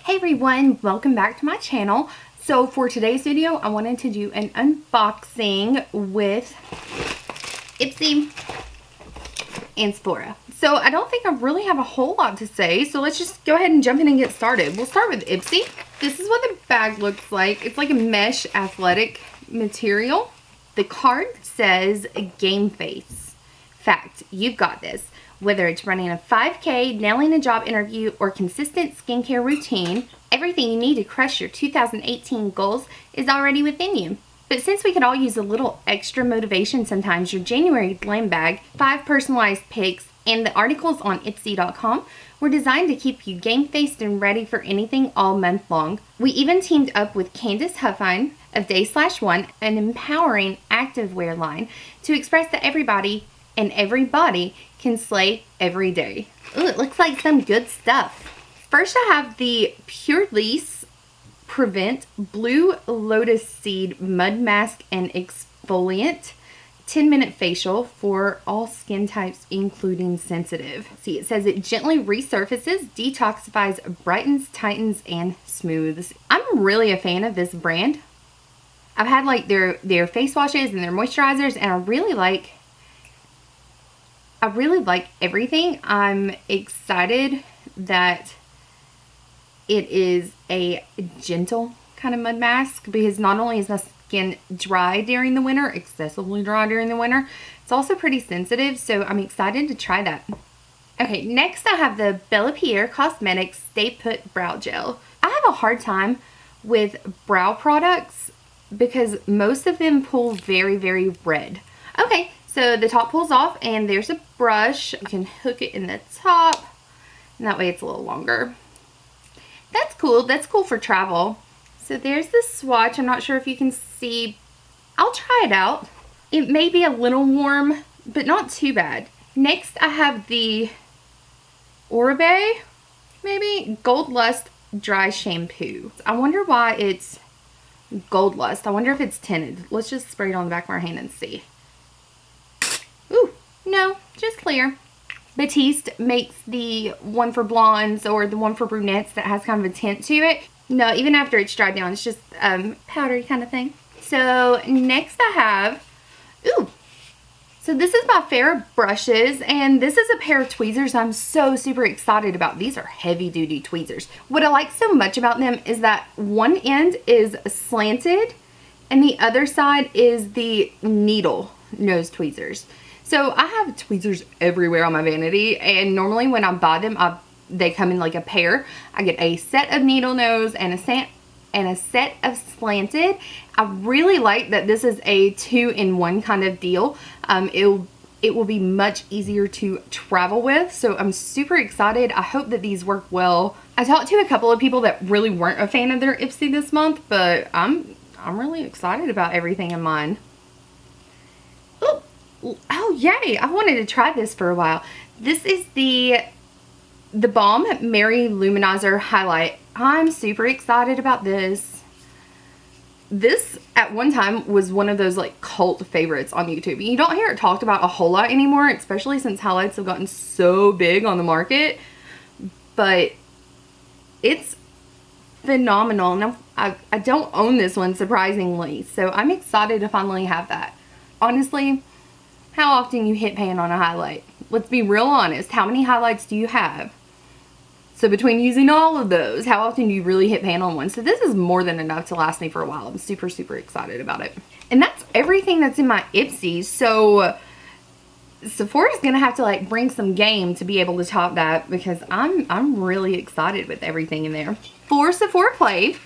Hey everyone, welcome back to my channel. So for today's video, I wanted to do an unboxing with Ipsy and Sephora. So I don't think I really have a whole lot to say, so let's just go ahead and jump in and get started. We'll start with Ipsy. This is what the bag looks like. It's like a mesh athletic material. The card says game face. Fact, you've got this. Whether it's running a 5K, nailing a job interview, or consistent skincare routine, everything you need to crush your 2018 goals is already within you. But since we could all use a little extra motivation sometimes, your January glam bag, 5 personalized pics, and the articles on Ipsy.com were designed to keep you game-faced and ready for anything all month long. We even teamed up with Candace Huffine of Day/One, an empowering activewear line, to express that everybody and everybody can slay every day. Ooh, it looks like some good stuff. First, I have the Pure Lease Prevent Blue Lotus Seed Mud Mask and Exfoliant 10-minute facial for all skin types, including sensitive. See, it says it gently resurfaces, detoxifies, brightens, tightens, and smooths. I'm really a fan of this brand. I've had like their face washes and their moisturizers, and I really like everything. I'm excited that it is a gentle kind of mud mask, because not only is my skin dry during the winter, excessively dry during the winter, it's also pretty sensitive, so I'm excited to try that. Okay, next I have the Bella Pierre Cosmetics Stay Put Brow Gel. I have a hard time with brow products because most of them pull very, very red. Okay, so the top pulls off, and there's a brush. You can hook it in the top, and that way it's a little longer. That's cool. That's cool for travel. So there's the swatch. I'm not sure if you can see. I'll try it out. It may be a little warm, but not too bad. Next, I have the Oribe, maybe, Gold Lust Dry Shampoo. I wonder why it's Gold Lust. I wonder if it's tinted. Let's just spray it on the back of our hand and see. Ooh, no, just clear. Batiste makes the one for blondes or the one for brunettes that has kind of a tint to it. No, even after it's dried down, it's just powdery kind of thing. So next I have, so this is my Farrah brushes, and this is a pair of tweezers I'm so super excited about. These are heavy duty tweezers. What I like so much about them is that one end is slanted and the other side is the needle nose tweezers. So I have tweezers everywhere on my vanity, and normally when I buy them, they come in like a pair. I get a set of needle nose and a set of slanted. I really like that this is a 2-in-1 kind of deal. It will be much easier to travel with, so I'm super excited. I hope that these work well. I talked to a couple of people that really weren't a fan of their Ipsy this month, but I'm really excited about everything in mine. Oh yay, I wanted to try this for a while. This is the Balm Mary Luminizer Highlight. I'm super excited about this. This at one time was one of those like cult favorites on YouTube. You don't hear it talked about a whole lot anymore, especially since highlights have gotten so big on the market, but it's phenomenal. Now I don't own this one, surprisingly, so I'm excited to finally have that. Honestly, how often you hit pan on a highlight? Let's be real honest. How many highlights do you have? So between using all of those, how often do you really hit pan on one? So this is more than enough to last me for a while. I'm super, super excited about it. And that's everything that's in my Ipsy. So Sephora's gonna have to like bring some game to be able to top that, because I'm really excited with everything in there. For Sephora Play,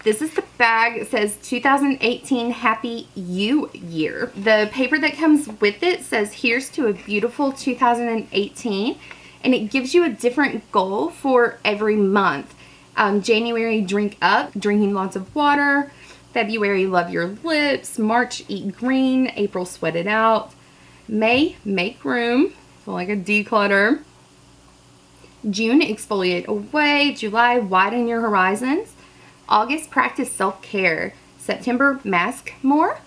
this is the bag. It says 2018 Happy You Year. The paper that comes with it says, here's to a beautiful 2018. And it gives you a different goal for every month. January, drink up, drinking lots of water. February, love your lips. March, eat green. April, sweat it out. May, make room. So like a declutter. June, exfoliate away. July, widen your horizons. August, practice self-care. September, mask more.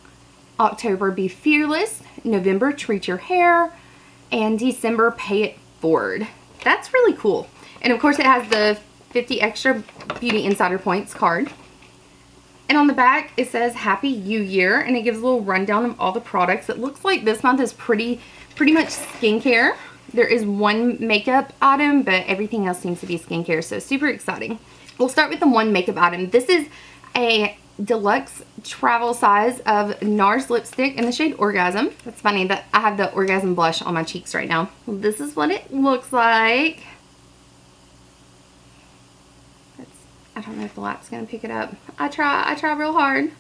October, be fearless. November, treat your hair. And December, pay it forward. That's really cool. And of course it has the 50 extra Beauty Insider Points card. And on the back, it says Happy You Year, and it gives a little rundown of all the products. It looks like this month is pretty much skincare. There is one makeup item, but everything else seems to be skincare, so super exciting. We'll start with the one makeup item. This is a deluxe travel size of NARS lipstick in the shade Orgasm. It's funny that I have the Orgasm blush on my cheeks right now. This is what it looks like. I don't know if the light's gonna pick it up. I try real hard.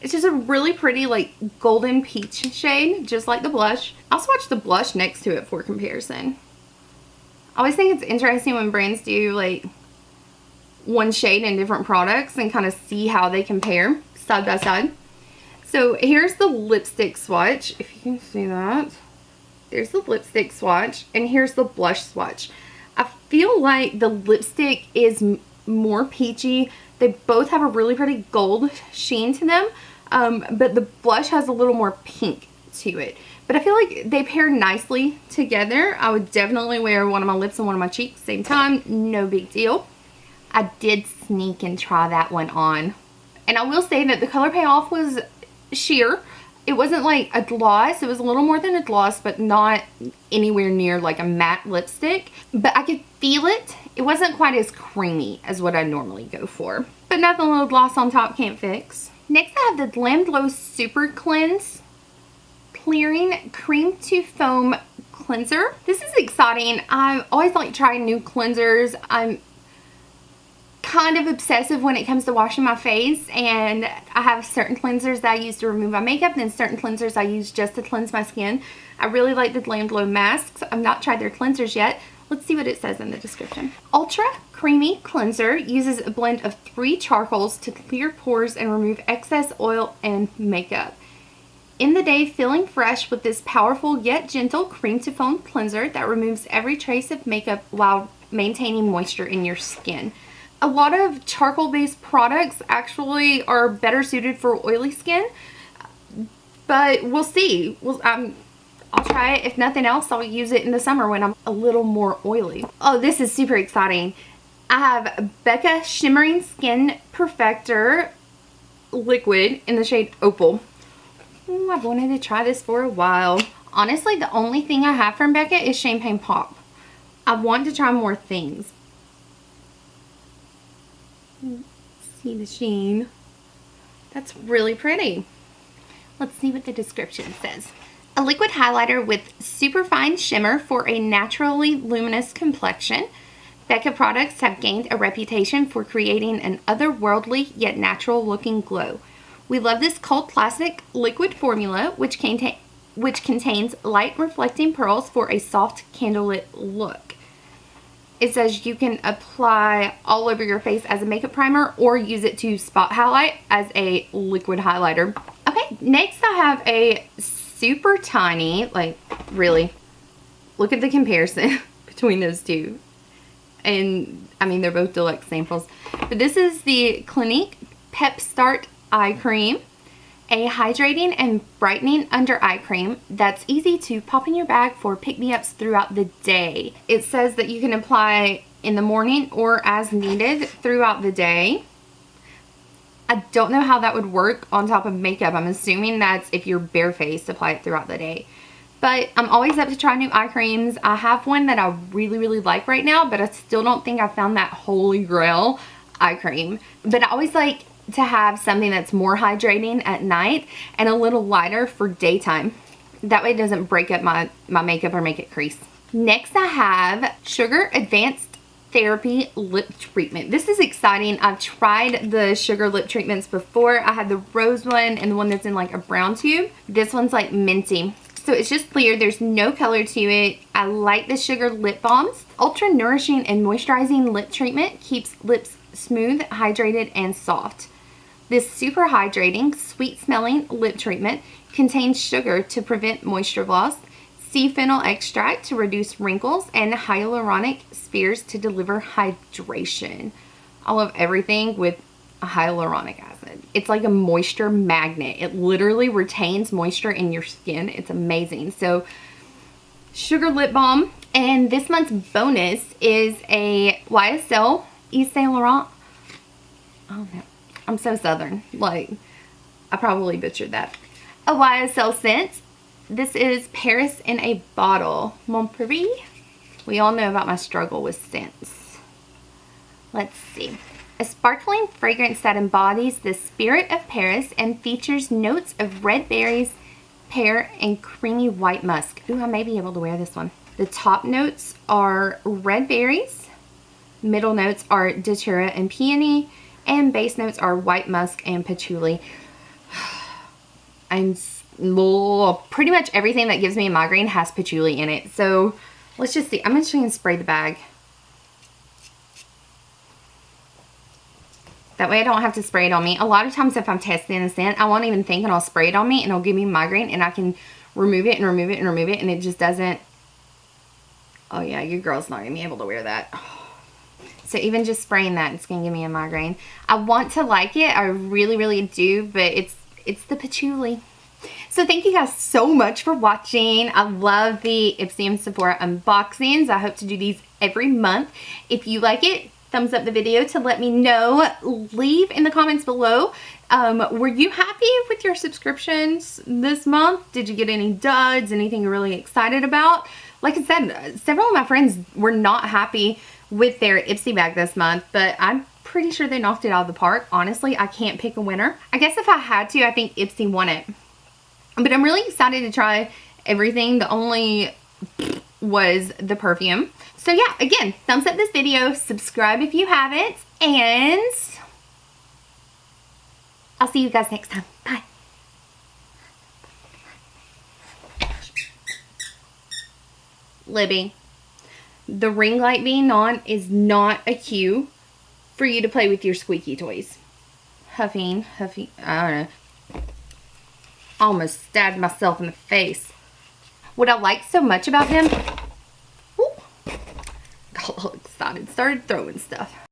It's just a really pretty like golden peach shade, just like the blush. I'll swatch the blush next to it for comparison. I always think it's interesting when brands do like one shade in different products and kind of see how they compare side by side. So here's the lipstick swatch, if you can see that. There's the lipstick swatch, and here's the blush swatch. I feel like the lipstick is more peachy. They both have a really pretty gold sheen to them, but the blush has a little more pink to it. But I feel like they pair nicely together. I would definitely wear one on my lips and one on my cheeks same time. No big deal. I did sneak and try that one on. And I will say that the color payoff was sheer. It wasn't like a gloss. It was a little more than a gloss, but not anywhere near like a matte lipstick. But I could feel it. It wasn't quite as creamy as what I normally go for. But nothing a little gloss on top can't fix. Next I have the Glam Glow Super Cleanse Clearing Cream to Foam Cleanser. This is exciting. I always like trying new cleansers. I'm kind of obsessive when it comes to washing my face, and I have certain cleansers that I use to remove my makeup and then certain cleansers I use just to cleanse my skin. I really like the Glam Glow masks. I've not tried their cleansers yet. Let's see what it says in the description. Ultra Creamy Cleanser uses a blend of 3 charcoals to clear pores and remove excess oil and makeup. In the day, feeling fresh with this powerful yet gentle cream to foam cleanser that removes every trace of makeup while maintaining moisture in your skin. A lot of charcoal-based products actually are better suited for oily skin, but we'll see. I'll try it. If nothing else, I'll use it in the summer when I'm a little more oily. Oh, this is super exciting. I have Becca Shimmering Skin Perfector Liquid in the shade Opal. I've wanted to try this for a while. Honestly, the only thing I have from Becca is Champagne Pop. I want to try more things. See the sheen. That's really pretty. Let's see what the description says. A liquid highlighter with super fine shimmer for a naturally luminous complexion. Becca products have gained a reputation for creating an otherworldly yet natural looking glow. We love this cult classic liquid formula which contains light reflecting pearls for a soft candlelit look. It says you can apply all over your face as a makeup primer or use it to spot highlight as a liquid highlighter. Okay, next I have a super tiny, like really, look at the comparison between those two. And I mean, they're both deluxe samples. But this is the Clinique Pep Start Eye Cream. A hydrating and brightening under eye cream that's easy to pop in your bag for pick-me-ups throughout the day. It says that you can apply in the morning or as needed throughout the day. I don't know how that would work on top of makeup. I'm assuming that's if you're barefaced, apply it throughout the day. But I'm always up to try new eye creams. I have one that I really like right now, but I still don't think I found that holy grail eye cream. But I always like to have something that's more hydrating at night and a little lighter for daytime. That way it doesn't break up my makeup or make it crease. Next I have Sugar Advanced Therapy Lip Treatment. This is exciting. I've tried the sugar lip treatments before. I had the rose one and the one that's in like a brown tube. This one's like minty. So it's just clear. There's no color to it. I like the sugar lip balms. Ultra nourishing and moisturizing lip treatment keeps lips smooth, hydrated, and soft. This super hydrating, sweet smelling lip treatment contains sugar to prevent moisture loss, sea fennel extract to reduce wrinkles, and hyaluronic spheres to deliver hydration. I love everything with hyaluronic acid. It's like a moisture magnet. It literally retains moisture in your skin. It's amazing. So sugar lip balm. And this month's bonus is a YSL Yves Saint Laurent. Oh no, I'm so southern. Like, I probably butchered that. A YSL scent. This is Paris in a Bottle. Mon Paris. We all know about my struggle with scents. Let's see. A sparkling fragrance that embodies the spirit of Paris and features notes of red berries, pear, and creamy white musk. Ooh, I may be able to wear this one. The top notes are red berries. Middle notes are datura and peony. And base notes are white musk and patchouli. And pretty much everything that gives me a migraine has patchouli in it. So let's just see. I'm just going to spray the bag. That way I don't have to spray it on me. A lot of times if I'm testing the scent, I won't even think and I'll spray it on me and it'll give me migraine and I can remove it and remove it and remove it and it just doesn't. Oh yeah, your girl's not going to be able to wear that. So even just spraying that, it's going to give me a migraine. I want to like it. I really, really do, but it's the patchouli. So thank you guys so much for watching. I love the Ipsy and Sephora unboxings. I hope to do these every month. If you like it, thumbs up the video to let me know. Leave in the comments below. Were you happy with your subscriptions this month? Did you get any duds? Anything you're really excited about? Like I said, several of my friends were not happy with their Ipsy bag this month, but I'm pretty sure they knocked it out of the park. Honestly, I can't pick a winner. I guess if I had to, I think Ipsy won it. But I'm really excited to try everything. The only was the perfume. So yeah, again, thumbs up this video, subscribe if you haven't, and I'll see you guys next time. Bye. Libby, the ring light being on is not a cue for you to play with your squeaky toys. Huffing, I don't know. Almost stabbed myself in the face. What I like so much about him, got a little excited, started throwing stuff.